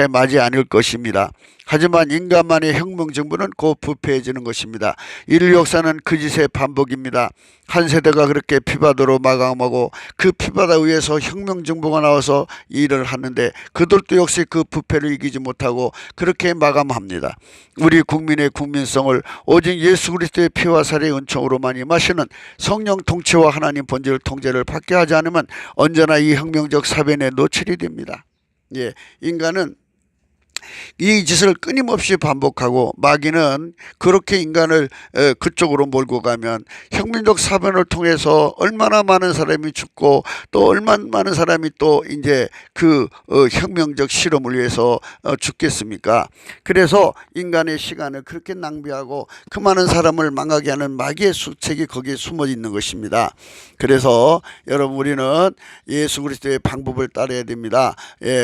마지 않을 것입니다. 하지만 인간만의 혁명정부는 곧 부패해지는 것입니다. 인류 역사는 그 짓의 반복입니다. 한 세대가 그렇게 피바다로 마감하고 그 피바다 위에서 혁명정부가 나와서 일을 하는데 그들도 역시 그 부패를 이기지 못하고 그렇게 마감합니다. 우리 국민의 국민성을 오직 예수 그리스도의 피와 살의 은총으로만 임하시는 성령 통치와 하나님 본질 통제를 받게 하지 않으면 언제나 이 혁명적 사변에 노출이 됩니다. 인간은 이 짓을 끊임없이 반복하고 마귀는 그렇게 인간을 그쪽으로 몰고 가면 혁명적 사변을 통해서 얼마나 많은 사람이 죽고 또 얼마나 많은 사람이 또 이제 그 혁명적 실험을 위해서 죽겠습니까? 그래서 인간의 시간을 그렇게 낭비하고 그 많은 사람을 망하게 하는 마귀의 수책이 거기에 숨어 있는 것입니다. 그래서 여러분, 우리는 예수 그리스도의 방법을 따라야 됩니다.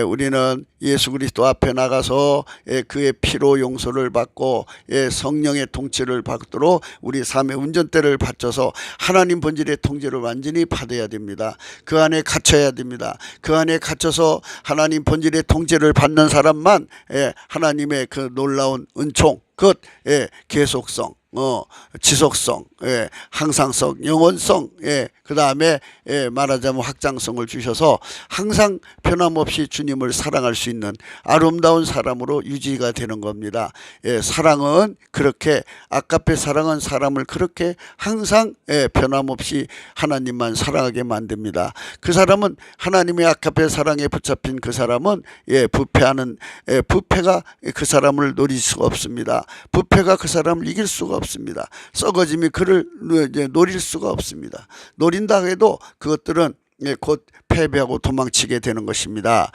우리는 예수 그리스도 앞에 나가서 그의 피로 용서를 받고 성령의 통치를 받도록 우리 삶의 운전대를 받쳐서 하나님 본질의 통제를 완전히 받아야 됩니다. 그 안에 갇혀야 됩니다. 그 안에 갇혀서 하나님 본질의 통제를 받는 사람만 하나님의 그 놀라운 은총, 그 계속성, 지속성, 항상성, 영원성, 그 다음에 말하자면 확장성을 주셔서 항상 변함없이 주님을 사랑할 수 있는 아름다운 사람으로 유지가 되는 겁니다. 사랑은 그렇게, 아까페 사랑은 사람을 그렇게 항상 변함없이 하나님만 사랑하게 만듭니다. 그 사람은 하나님의 아까페 사랑에 붙잡힌 그 사람은 부패가 그 사람을 노릴 수가 없습니다. 부패가 그 사람을 이길 수가 없습니다. 썩어짐이 그를 노릴 수가 없습니다. 노린다 해도 그것들은 곧 패배하고 도망치게 되는 것입니다.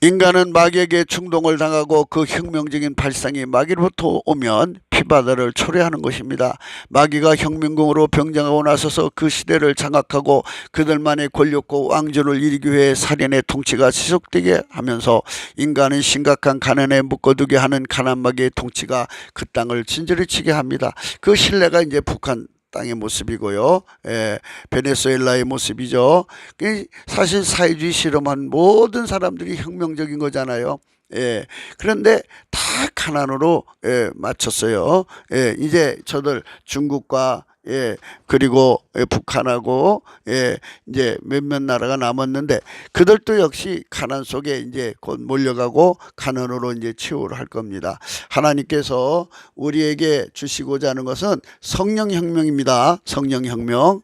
인간은 마귀에게 충동을 당하고 그 혁명적인 발상이 마귀로부터 오면 피바다를 초래하는 것입니다. 마귀가 혁명공으로 병장하고 나서서 그 시대를 장악하고 그들만의 권력과 왕조를 이루기 위해 살인의 통치가 지속되게 하면서 인간은 심각한 가난에 묶어두게 하는 가난마귀의 통치가 그 땅을 진저리 치게 합니다. 그 신뢰가 이제 북한 땅의 모습이고요. 베네수엘라의 모습이죠. 사실 사회주의 실험한 모든 사람들이 혁명적인 거잖아요. 그런데 다 가난으로 맞췄어요. 이제 저들 중국과 그리고 북한하고 이제 몇몇 나라가 남았는데 그들도 역시 가난 속에 이제 곧 몰려가고 가난으로 이제 치유를 할 겁니다. 하나님께서 우리에게 주시고자 하는 것은 성령혁명입니다. 성령혁명.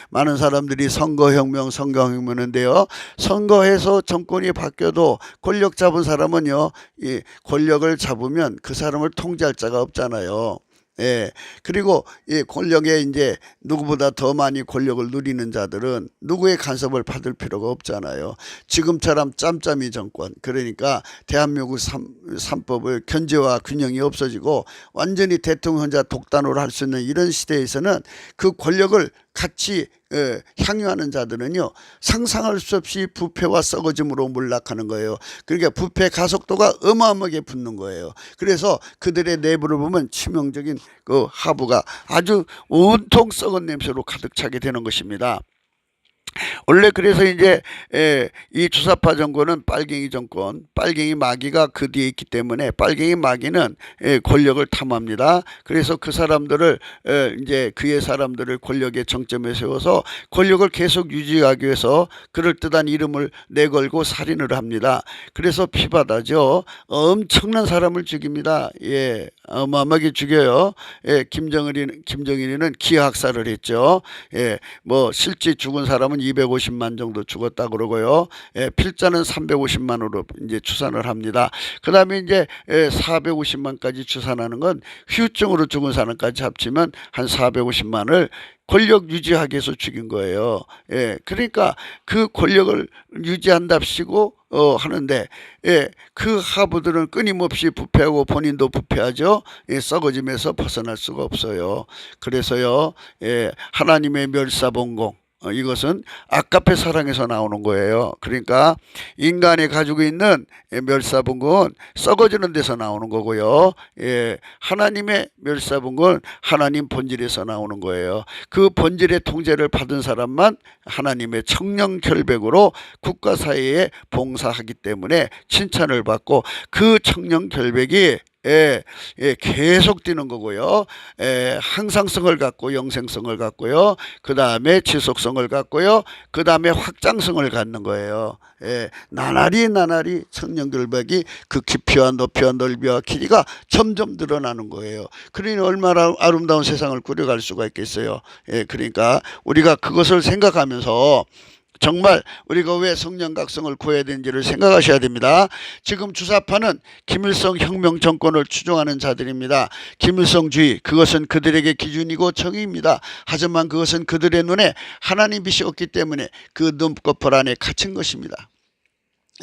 많은 사람들이 선거혁명인데요. 선거해서 정권이 바뀌어도 권력 잡은 사람은요, 이 권력을 잡으면 그 사람을 통제할 자가 없잖아요. 그리고 이 권력에 이제 누구보다 더 많이 권력을 누리는 자들은 누구의 간섭을 받을 필요가 없잖아요. 지금처럼 짬짬이 정권, 그러니까 대한민국 3법을 견제와 균형이 없어지고 완전히 대통령 혼자 독단으로 할 수 있는 이런 시대에서는 그 권력을 같이 향유하는 자들은요, 상상할 수 없이 부패와 썩어짐으로 몰락하는 거예요. 그러니까 부패 가속도가 어마어마하게 붙는 거예요. 그래서 그들의 내부를 보면 치명적인 그 하부가 아주 온통 썩은 냄새로 가득 차게 되는 것입니다. 원래 그래서 이제 이 주사파 정권은 빨갱이 정권, 빨갱이 마귀가 그 뒤에 있기 때문에 빨갱이 마귀는 권력을 탐합니다. 그래서 그 사람들을 이제 그의 사람들을 권력의 정점에 세워서 권력을 계속 유지하기 위해서 그럴듯한 이름을 내걸고 살인을 합니다. 그래서 피바다죠. 엄청난 사람을 죽입니다. 어마어마하게 죽여요. 김정일이는 기하학살을 했죠. 뭐 실제 죽은 사람은 250만 정도 죽었다 그러고요. 필자는 350만으로 이제 추산을 합니다. 그 다음에 이제 450만까지 추산하는 건 후유증으로 죽은 사람까지 합치면 한 450만을 권력 유지하기 위해서 죽인 거예요. 그러니까 그 권력을 유지한답시고 하는데 그 하부들은 끊임없이 부패하고 본인도 부패하죠. 썩어짐에서 벗어날 수가 없어요. 그래서요, 하나님의 멸사봉공, 이것은 아까페 사랑에서 나오는 거예요. 그러니까 인간이 가지고 있는 멸사분건 썩어지는 데서 나오는 거고요. 하나님의 멸사분건 하나님 본질에서 나오는 거예요. 그 본질의 통제를 받은 사람만 하나님의 청령 결백으로 국가 사회에 봉사하기 때문에 칭찬을 받고 그 청령 결백이 계속 뛰는 거고요. 항상성을 갖고 영생성을 갖고요. 그 다음에 지속성을 갖고요. 그 다음에 확장성을 갖는 거예요. 나날이 청년결백이 그 깊이와 높이와 넓이와 길이가 점점 늘어나는 거예요. 그러니 얼마나 아름다운 세상을 꾸려갈 수가 있겠어요. 그러니까 우리가 그것을 생각하면서 정말 우리가 왜 성령각성을 구해야 되는지를 생각하셔야 됩니다. 지금 주사파는 김일성 혁명 정권을 추종하는 자들입니다. 김일성주의, 그것은 그들에게 기준이고 정의입니다. 하지만 그것은 그들의 눈에 하나님 빛이 없기 때문에 그 눈꺼풀 안에 갇힌 것입니다.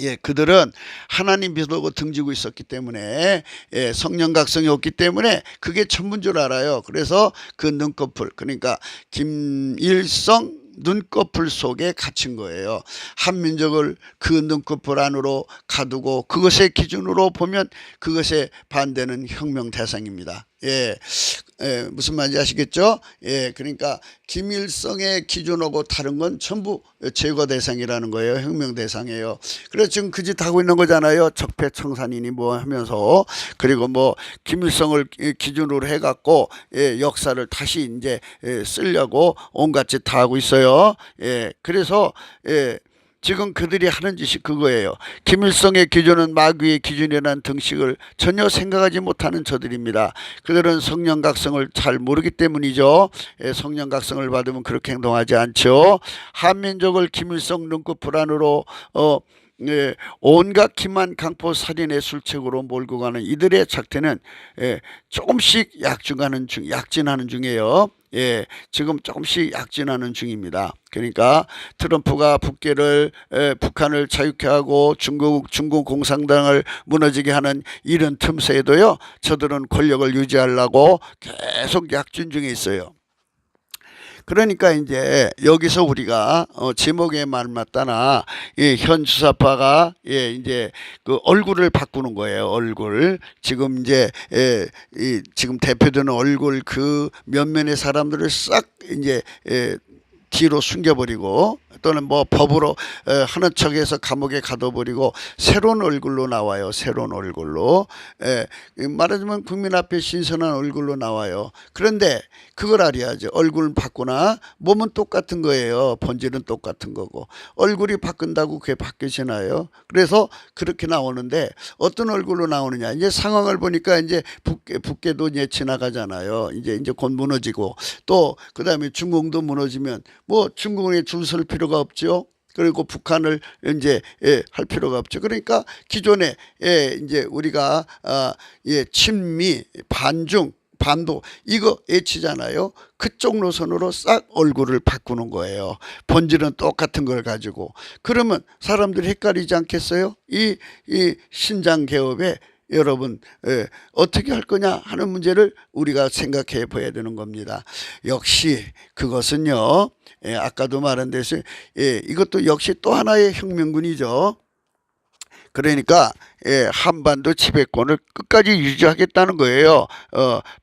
예, 그들은 하나님 믿고 등지고 있었기 때문에, 예, 성령각성이 없기 때문에 그게 전부인 줄 알아요. 그래서 그 눈꺼풀, 그러니까 김일성 눈꺼풀 속에 갇힌 거예요. 한민족을 그 눈꺼풀 안으로 가두고 그것의 기준으로 보면 그것에 반대는 혁명 대상입니다. 예, 무슨 말인지 아시겠죠? 예, 그러니까 김일성의 기준하고 다른 건 전부 제거 대상이라는 거예요. 혁명 대상이에요. 그래서 지금 그 짓 하고 있는 거잖아요. 적폐청산이니 뭐 하면서. 그리고 뭐 김일성을 기준으로 해갖고, 예, 역사를 다시 이제 쓰려고 온갖 짓 다 하고 있어요. 예, 그래서 예. 지금 그들이 하는 짓이 그거예요. 김일성의 기준은 마귀의 기준이라는 등식을 전혀 생각하지 못하는 저들입니다. 그들은 성령각성을 잘 모르기 때문이죠. 성령각성을 받으면 그렇게 행동하지 않죠. 한민족을 김일성 눈꺼풀 안으로 예, 온갖 기만 강포 살인의 술책으로 몰고 가는 이들의 작태는 조금씩 약진하는 중이에요. 예, 지금 조금씩 약진하는 중입니다. 그러니까 트럼프가 북한을 자유케 하고 중국 공산당을 무너지게 하는 이런 틈새에도요, 저들은 권력을 유지하려고 계속 약진 중에 있어요. 그러니까 이제 여기서 우리가 제목에 말맞다나 현 주사파가 이제 그 얼굴을 바꾸는 거예요. 얼굴 지금 이제 지금 대표되는 얼굴 그 몇몇의 사람들을 싹 이제 뒤로 숨겨버리고 또는 뭐 법으로 하는 척해서 감옥에 가둬버리고 새로운 얼굴로 나와요. 새로운 얼굴로. 말하자면 국민 앞에 신선한 얼굴로 나와요. 그런데 그걸 알아야죠. 얼굴 바꾸나 몸은 똑같은 거예요. 본질은 똑같은 거고. 얼굴이 바꾼다고 그게 바뀌시나요? 그래서 그렇게 나오는데 어떤 얼굴로 나오느냐. 이제 상황을 보니까 이제 북계도 이제 지나가잖아요. 이제 곧 무너지고 또 그다음에 중공도 무너지면 뭐 중공에 줄 설 필요가 없죠. 그리고 북한을 이제 할 필요가 없죠. 그러니까 기존에 이제 우리가 친미, 반중, 반도 이거 애치잖아요. 그쪽 노선으로 싹 얼굴을 바꾸는 거예요. 본질은 똑같은 걸 가지고. 그러면 사람들이 헷갈리지 않겠어요? 이 신장 개업에 여러분 어떻게 할 거냐 하는 문제를 우리가 생각해 봐야 되는 겁니다. 역시 그것은요, 아까도 말한 대로 이것도 역시 또 하나의 혁명군이죠. 그러니까 한반도 지배권을 끝까지 유지하겠다는 거예요.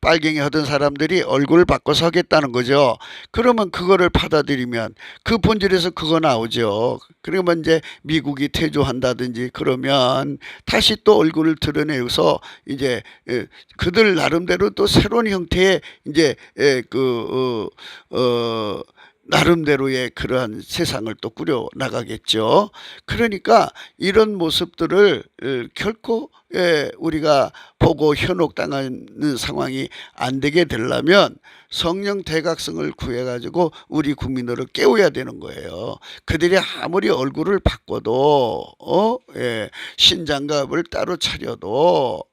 빨갱이 하던 사람들이 얼굴을 바꿔서 하겠다는 거죠. 그러면 그거를 받아들이면 그 본질에서 그거 나오죠. 그러면 이제 미국이 퇴조한다든지 그러면 다시 또 얼굴을 드러내서 이제 그들 나름대로 또 새로운 형태의 이제 나름대로의 그러한 세상을 또 꾸려 나가겠죠. 그러니까 이런 모습들을 결코 우리가 보고 현혹당하는 상황이 안 되게 되려면 성령 대각성을 구해가지고 우리 국민들을 깨워야 되는 거예요. 그들이 아무리 얼굴을 바꿔도 신장갑을 따로 차려도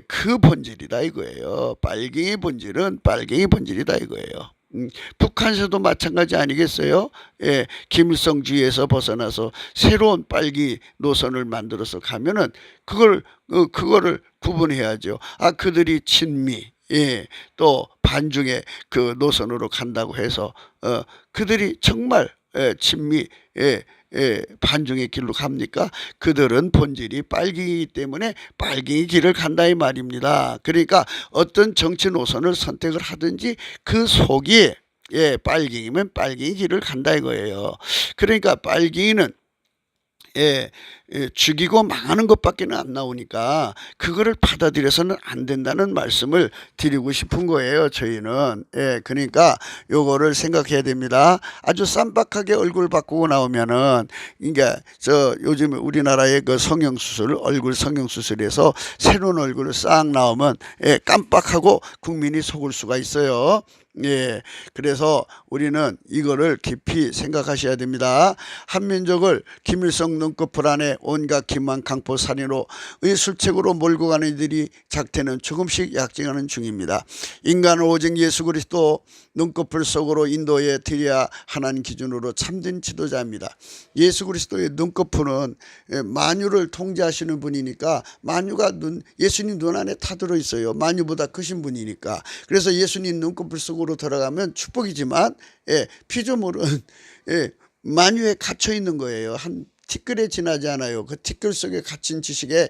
그 본질이다 이거예요. 빨갱이 본질은 빨갱이 본질이다 이거예요. 북한에서도 마찬가지 아니겠어요? 김일성주의에서 벗어나서 새로운 빨기 노선을 만들어서 가면은 그거를 구분해야죠. 그들이 친미, 또 반중의 그 노선으로 간다고 해서 그들이 정말 친미, 반중의 길로 갑니까? 그들은 본질이 빨갱이기 때문에 빨갱이 길을 간다 이 말입니다. 그러니까 어떤 정치 노선을 선택을 하든지 그 속이 빨갱이면 빨갱이 길을 간다 이거예요. 그러니까 빨갱이는 죽이고 망하는 것밖에는 안 나오니까 그거를 받아들여서는 안 된다는 말씀을 드리고 싶은 거예요. 저희는. 그러니까 요거를 생각해야 됩니다. 아주 쌈박하게 얼굴 바꾸고 나오면은 이게 저 요즘 우리나라의 그 성형수술, 얼굴 성형수술에서 새로운 얼굴을 싹 나오면 깜빡하고 국민이 속을 수가 있어요. 그래서 우리는 이거를 깊이 생각하셔야 됩니다. 한민족을 김일성 눈꺼풀 안에 온갖 기만 강포 살인으로 의술책으로 몰고 가는 이들이 작태는 조금씩 약증하는 중입니다. 인간은 오직 예수 그리스도 눈꺼풀 속으로 인도에 들여야 하나님 기준으로 참된 지도자입니다. 예수 그리스도의 눈꺼풀은 만유를 통제하시는 분이니까 만유가 예수님 눈 안에 다 들어있어요. 만유보다 크신 분이니까. 그래서 예수님 눈꺼풀 속으로 들어가면 축복이지만 피조물은 만유에 갇혀 있는 거예요. 한 티끌에 지나지 않아요. 그 티끌 속에 갇힌 지식에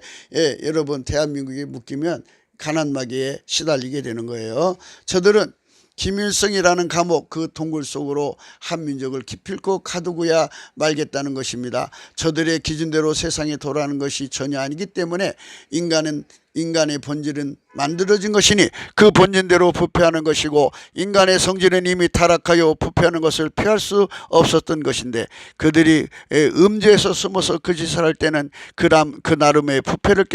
여러분 대한민국에 묶이면 가난마귀에 시달리게 되는 거예요. 저들은 김일성이라는 감옥 그 동굴 속으로 한민족을 기필코 가두고야 말겠다는 것입니다. 저들의 기준대로 세상에 돌아가는 것이 전혀 아니기 때문에 인간의 본질은 만들어진 것이니 그 본질대로 부패하는 것이고 인간의 성질은 이미 타락하여 부패하는 것을 피할 수 없었던 것인데 그들이 음지에서 숨어서 그 짓을 할 때는 그 나름의 부패를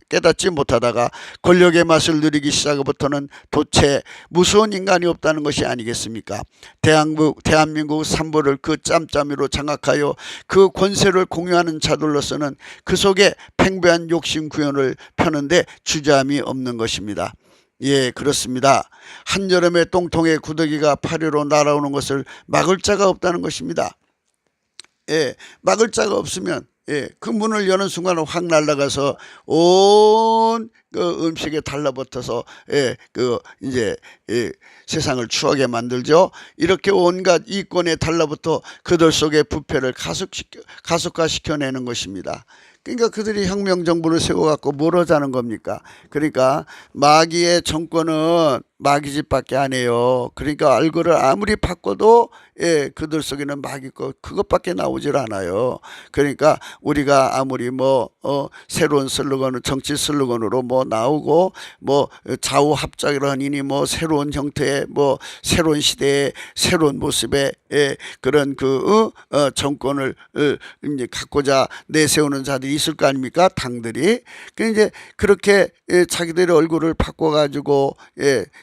깨닫지 못하다가 권력의 맛을 누리기 시작부터는 도체 무서운 인간이 없다는 것이 아니겠습니까? 대한민국 산부를 그 짬짬이로 장악하여 그 권세를 공유하는 자들로서는 그 속에 팽배한 욕심 구현을 펴는데 주저함이 없는 것입니다. 그렇습니다. 한여름에 똥통에 구더기가 파리로 날아오는 것을 막을 자가 없다는 것입니다. 막을 자가 없으면 그 문을 여는 순간 확 날아가서 온 그 음식에 달라붙어서 이제 세상을 추하게 만들죠. 이렇게 온갖 이권에 달라붙어 그들 속의 부패를 가속화시켜내는 것입니다. 그러니까 그들이 혁명정부를 세워갖고 뭘 하자는 겁니까? 그러니까 마귀의 정권은 마귀 집밖에 안 해요. 그러니까 얼굴을 아무리 바꿔도 그들 속에는 마귀 그것밖에 나오질 않아요. 그러니까 우리가 아무리 새로운 슬로건을 정치 슬로건으로 나오고 좌우합작이라니 새로운 형태의 새로운 시대의 새로운 모습의 그런 정권을 이제 갖고자 내세우는 자들이 있을 거 아닙니까? 당들이. 이제 그렇게 자기들의 얼굴을 바꿔가지고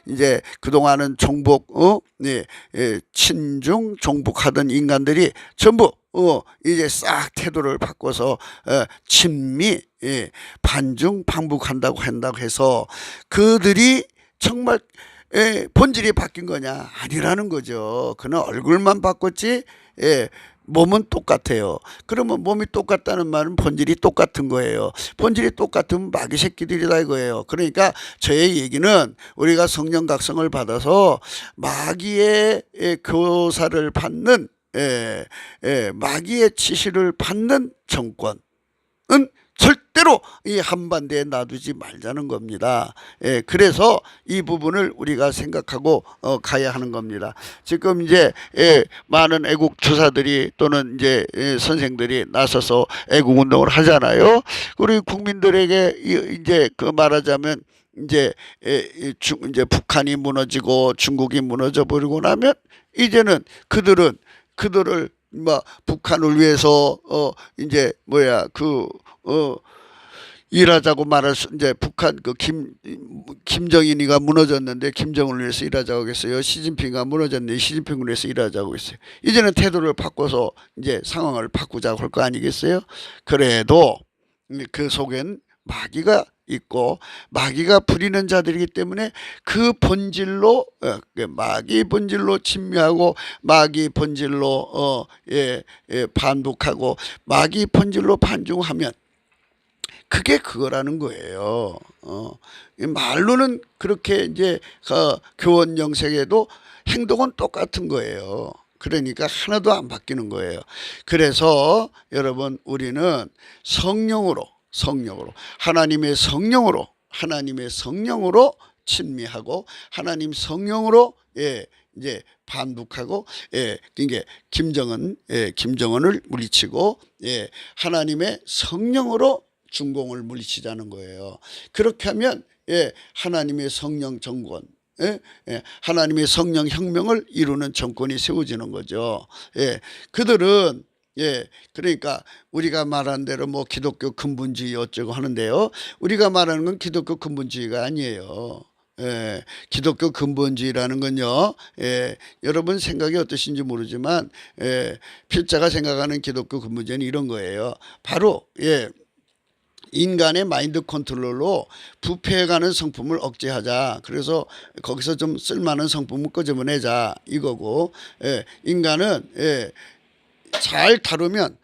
이제 그동안은 종북 친중 종북하던 인간들이 전부 이제 싹 태도를 바꿔서 친미 반중 반북한다고 해서 그들이 정말 본질이 바뀐 거냐? 아니라는 거죠. 그는 얼굴만 바꿨지 몸은 똑같아요. 그러면 몸이 똑같다는 말은 본질이 똑같은 거예요. 본질이 똑같으면 마귀 새끼들이다 이거예요. 그러니까 저의 얘기는 우리가 성령 각성을 받아서 마귀의 교사를 받는 마귀의 지시를 받는 정권은 절대로 이 한반도에 놔두지 말자는 겁니다. 그래서 이 부분을 우리가 생각하고 가야 하는 겁니다. 지금 이제 많은 애국 주사들이 또는 이제 선생들이 나서서 애국 운동을 하잖아요. 우리 국민들에게 이제 말하자면 이제 북한이 무너지고 중국이 무너져 버리고 나면 이제는 그들을 북한을 위해서 이제 일하자고 말할 수 이제 북한 김정인이가 무너졌는데 김정은을 위해서 일하자고 했어요. 시진핑가 무너졌는데 시진핑을 위해서 일하자고 했어요. 이제는 태도를 바꿔서 이제 상황을 바꾸자고 할 거 아니겠어요? 그래도 그 속엔 마귀가 있고 마귀가 부리는 자들이기 때문에 그 본질로 마귀 본질로 침미하고 마귀 본질로 반복하고 마귀 본질로 반중하면 그게 그거라는 거예요. 말로는 그렇게 이제 교원 영색에도 행동은 똑같은 거예요. 그러니까 하나도 안 바뀌는 거예요. 그래서 여러분 우리는 성령으로 하나님의 성령으로 친미하고 하나님 성령으로 이제 반북하고, 그러니까 김정은을 물리치고, 하나님의 성령으로 중공을 물리치자는 거예요. 그렇게 하면 하나님의 성령 정권, 하나님의 성령 혁명을 이루는 정권이 세워지는 거죠. 그들은 그러니까 우리가 말한 대로 뭐 기독교 근본주의 어쩌고 하는데요. 우리가 말하는 건 기독교 근본주의가 아니에요. 기독교 근본주의라는 건요, 여러분 생각이 어떠신지 모르지만, 필자가 생각하는 기독교 근본주의는 이런 거예요. 바로, 인간의 마인드 컨트롤로 부패해가는 성품을 억제하자. 그래서 거기서 좀 쓸만한 성품을 끄집어내자. 이거고, 인간은, 잘 다루면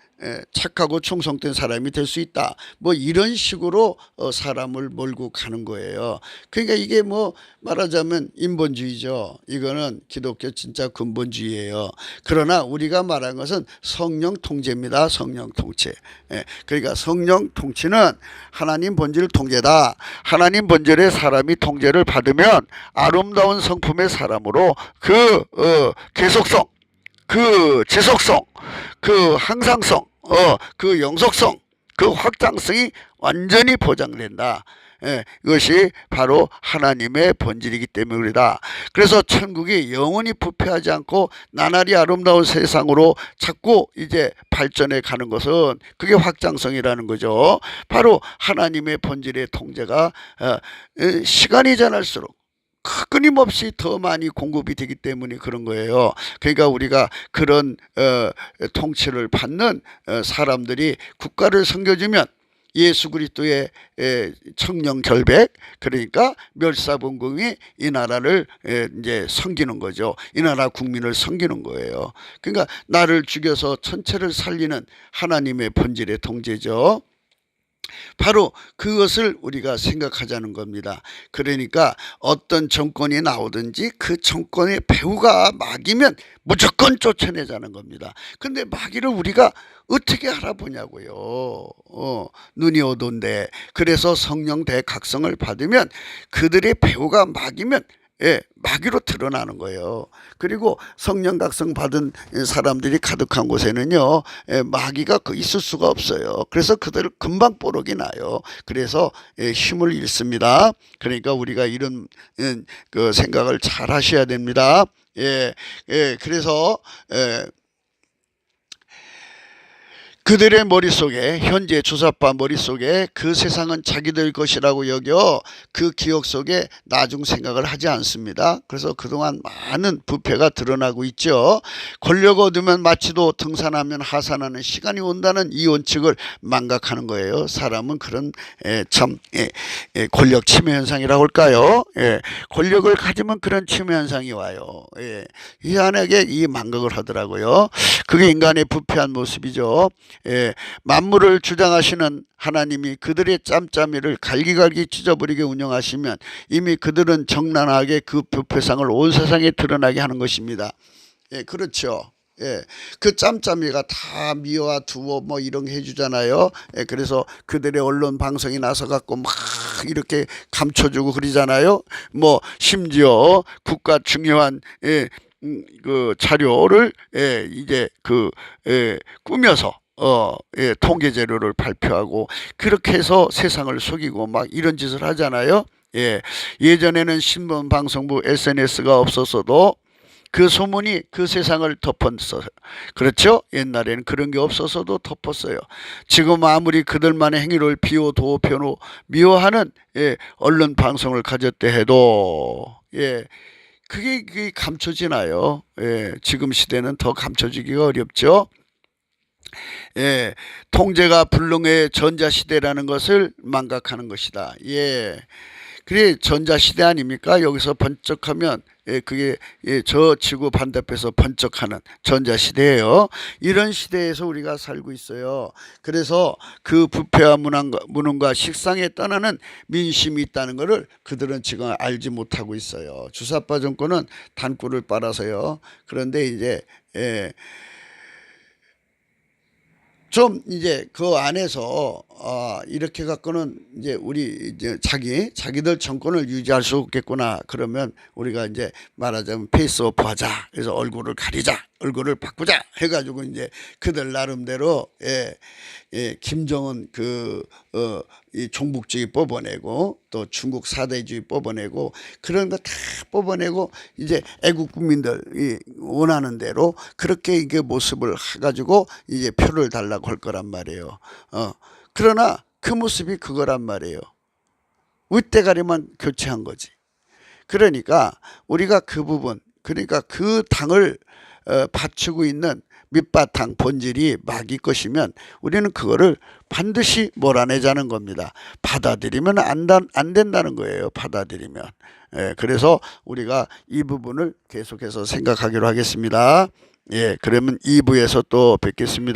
착하고 충성된 사람이 될 수 있다. 뭐 이런 식으로 사람을 몰고 가는 거예요. 그러니까 이게 뭐 말하자면 인본주의죠. 이거는 기독교 진짜 근본주의예요. 그러나 우리가 말한 것은 성령 통제입니다. 성령 통제. 그러니까 성령 통치는 하나님 본질 통제다. 하나님 본질의 사람이 통제를 받으면 아름다운 성품의 사람으로 그 계속성, 그 지속성, 그 항상성, 그 영속성, 그 확장성이 완전히 보장된다. 이것이 바로 하나님의 본질이기 때문이다. 그래서 천국이 영원히 부패하지 않고 나날이 아름다운 세상으로 자꾸 이제 발전해 가는 것은 그게 확장성이라는 거죠. 바로 하나님의 본질의 통제가 시간이 지날수록 끊임없이 더 많이 공급이 되기 때문에 그런 거예요. 그러니까 우리가 그런 통치를 받는 사람들이 국가를 섬겨주면 예수 그리스도의 청령 결백, 그러니까 멸사분공이 이 나라를 이제 섬기는 거죠. 이 나라 국민을 섬기는 거예요. 그러니까 나를 죽여서 전체를 살리는 하나님의 본질의 통제죠. 바로 그것을 우리가 생각하자는 겁니다. 그러니까 어떤 정권이 나오든지 그 정권의 배후가 마귀면 무조건 쫓아내자는 겁니다. 근데 마귀를 우리가 어떻게 알아보냐고요. 눈이 오던데. 그래서 성령 대각성을 받으면 그들의 배후가 마귀면 마귀로 드러나는 거예요. 그리고 성령 각성 받은 사람들이 가득한 곳에는요, 마귀가 있을 수가 없어요. 그래서 그들을 금방 뽀록이 나요. 그래서 힘을 잃습니다. 그러니까 우리가 이런 그 생각을 잘 하셔야 됩니다. 그래서 그들의 머릿속에, 현재 주사파 머릿속에 그 세상은 자기들 것이라고 여겨 그 기억 속에 나중 생각을 하지 않습니다. 그래서 그동안 많은 부패가 드러나고 있죠. 권력 얻으면 마치도 등산하면 하산하는 시간이 온다는 이 원칙을 망각하는 거예요. 사람은 그런 참 권력 침해 현상이라고 할까요? 권력을 가지면 그런 침해 현상이 와요. 희한하게 이 망각을 하더라고요. 그게 인간의 부패한 모습이죠. 만물을 주장하시는 하나님이 그들의 짬짬이를 갈기갈기 찢어버리게 운영하시면 이미 그들은 정난하게 그 부패상을 온 세상에 드러나게 하는 것입니다. 그렇죠. 그 짬짬이가 다 미워와 두어 뭐 이런 거 해주잖아요. 그래서 그들의 언론 방송이 나서 갖고 막 이렇게 감춰주고 그러잖아요. 뭐 심지어 국가 중요한 그 자료를 이제 꾸며서 통계 자료를 발표하고 그렇게 해서 세상을 속이고 막 이런 짓을 하잖아요. 예전에는 신문, 방송부, SNS가 없었어도 그 소문이 그 세상을 덮었어요. 그렇죠? 옛날에는 그런 게 없었어도 덮었어요. 지금 아무리 그들만의 행위를 비호도 변호 미워하는 언론 방송을 가졌대 해도 그게 감춰지나요? 지금 시대는 더 감춰지기가 어렵죠. 통제가 불능의 전자시대라는 것을 망각하는 것이다. 그게 전자시대 아닙니까? 여기서 번쩍하면 그게 저 지구 반대편에서 번쩍하는 전자시대예요. 이런 시대에서 우리가 살고 있어요. 그래서 그 부패와 무능과 식상에 떠나는 민심이 있다는 것을 그들은 지금 알지 못하고 있어요. 주사파 정권은 단꿀을 빨아서요. 그런데 이제 좀 이제 그 안에서 이렇게 갖고는 이제 우리 이제 자기들 정권을 유지할 수 없겠구나. 그러면 우리가 이제 말하자면 페이스오프 하자. 그래서 얼굴을 가리자. 얼굴을 바꾸자. 해가지고 이제 그들 나름대로 김정은 이 종북주의 뽑아내고 또 중국 사대주의 뽑아내고 그런 거 다 뽑아내고 이제 애국 국민들이 원하는 대로 그렇게 이게 모습을 해가지고 이제 표를 달라고 할 거란 말이에요. 그러나 그 모습이 그거란 말이에요. 윗대가리만 교체한 거지. 그러니까 우리가 그 부분, 그러니까 그 당을 받치고 있는 밑바탕 본질이 마귀 것이면 우리는 그거를 반드시 몰아내자는 겁니다. 받아들이면 안 된다는 거예요. 받아들이면. 그래서 우리가 이 부분을 계속해서 생각하기로 하겠습니다. 그러면 2부에서 또 뵙겠습니다.